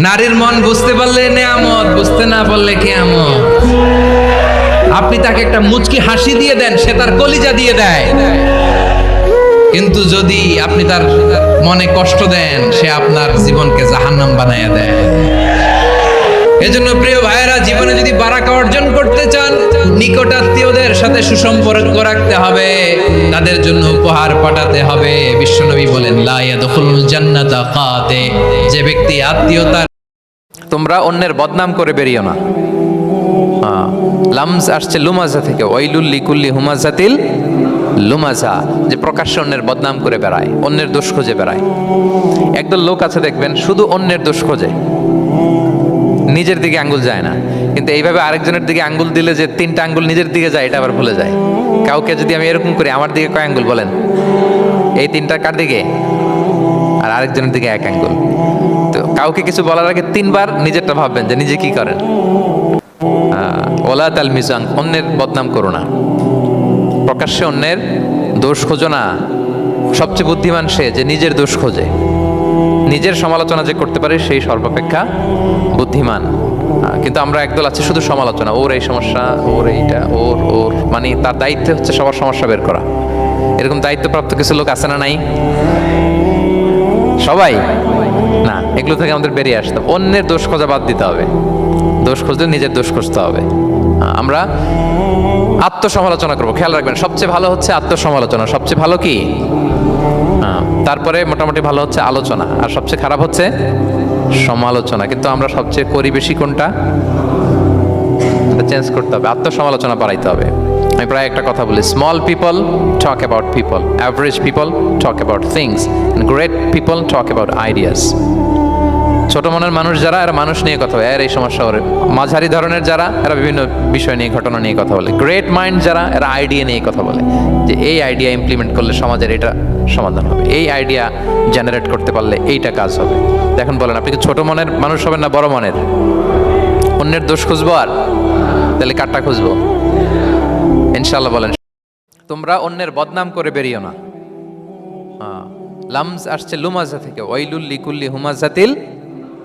নারীর মন বুঝতে পারলে নেয়ামত, বুঝতে না পারলে কিয়ামত। আপনি তাকে একটা মুচকি হাসি দিয়ে দেন, সে তার কলিজা দিয়ে দেয়। কিন্তু যদি আপনি তার মনে কষ্ট দেন, সে আপনার জীবনকে জাহান্নাম বানায়া দেয়। এজন্য প্রিয় ভাইয়েরা, জীবনে যদি বারাকা অর্জন করতে চান, নিকটাত্মীয়দের সাথে সুসম্পর্ক রাখতে হবে, তাদের জন্য উপহার পাঠাতে হবে। বিশ্বনবী বলেন, লা ইয়াদখুলুল জান্নাতা কাতে, যে ব্যক্তি আত্মীয়তার। তোমরা অন্যের বদনাম করে বেরিও না। লামজ আসছে লুমাজা থেকে, ওয়াইলুল লিকুল্লি হুমাজাতিল লুমাজা, যে প্রকাশ্যে অন্যের বদনাম করে বেড়ায়, অন্যের দোষ খুঁজে বেড়ায়। একদল লোক আছে দেখবেন, শুধু অন্যের দোষ খোঁজে, নিজের দিকে আঙ্গুল যায় না। কিন্তু এইভাবে আরেকজনের দিকে আঙ্গুল দিলে যে 3টা আঙ্গুল নিজের দিকে যায়, এটা আবার ভুলে যায়। কাউকে যদি আমি এরকম করি, আমার দিকে কয় আঙ্গুল বলেন? এই 3টা কার দিকে? আর আরেকজনের দিকে 1 আঙ্গুল। তো কাউকে কিছু বলার আগে 3বার নিজেরটা ভাববেন যে নিজে কি করেন। ওলা তাল মিজাং, অন্যের বদনাম করো না, প্রকাশ্যে অন্যের দোষ খোঁজো না। সবচেয়ে বুদ্ধিমান সে যে নিজের দোষ খোঁজে। নিজের সমালোচনা যে করতে পারে, সেই সর্বাপেক্ষা বুদ্ধিমান। কিন্তু আমরা একদল আছে শুধু সমালোচনা, ওর এই সমস্যা, ওর এইটা, ওর ওর মানে তার দায়িত্ব হচ্ছে সবার সমস্যা বের করা। এরকম দায়িত্বপ্রাপ্ত কিছু লোক আছে না? নাই? সবাই না, এগুলো থেকে আমাদের বেরিয়ে আসতে হবে। অন্যের দোষ খোঁজা বাদ দিতে হবে। দোষ খুঁজলে নিজের দোষ খুঁজতে হবে। আমরা আত্মসমালোচনা করবো। খেয়াল রাখবেন, সবচেয়ে ভালো হচ্ছে আত্মসমালোচনা। সবচেয়ে ভালো কি? তারপরে মোটামুটি ভালো হচ্ছে আলোচনা, আর সবচেয়ে খারাপ হচ্ছে সমালোচনা। কিন্তু আমরা সবচেয়ে করি বেশি কোনটা? চেঞ্জ করতে হবে, আত্মসমালোচনা বাড়াইতে হবে। আমি প্রায় একটা কথা বলি, small people talk about people, average people talk about things, great people talk about ideas. ছোট মনের মানুষ যারা, এরা মানুষ নিয়ে কথা বলে, এর এই সমস্যা করে। মাঝারি ধরনের যারা, এরা বিভিন্ন বিষয় নিয়ে, ঘটনা নিয়ে কথা বলে। গ্রেট মাইন্ড যারা, এরা আইডিয়া নিয়ে কথা বলে, যে এই আইডিয়া ইমপ্লিমেন্ট করলে সমাজের এটা সমাধান হবে, এই আইডিয়া জেনারেট করতে পারলে এইটা কাজ হবে। দেখুন, বলেন আপনি কি ছোট মনের মানুষ হবেন না বড় মনের? অন্যের দোষ খুঁজবো, আর তাহলে কারটা খুঁজবো? ইনশাআল্লাহ বলেন। তোমরা অন্যের বদনাম করে বেরিও না। লামজ আসছে লুমাজা থেকে, ওয়াইলুল লিকুল্লি হুমাজাতিল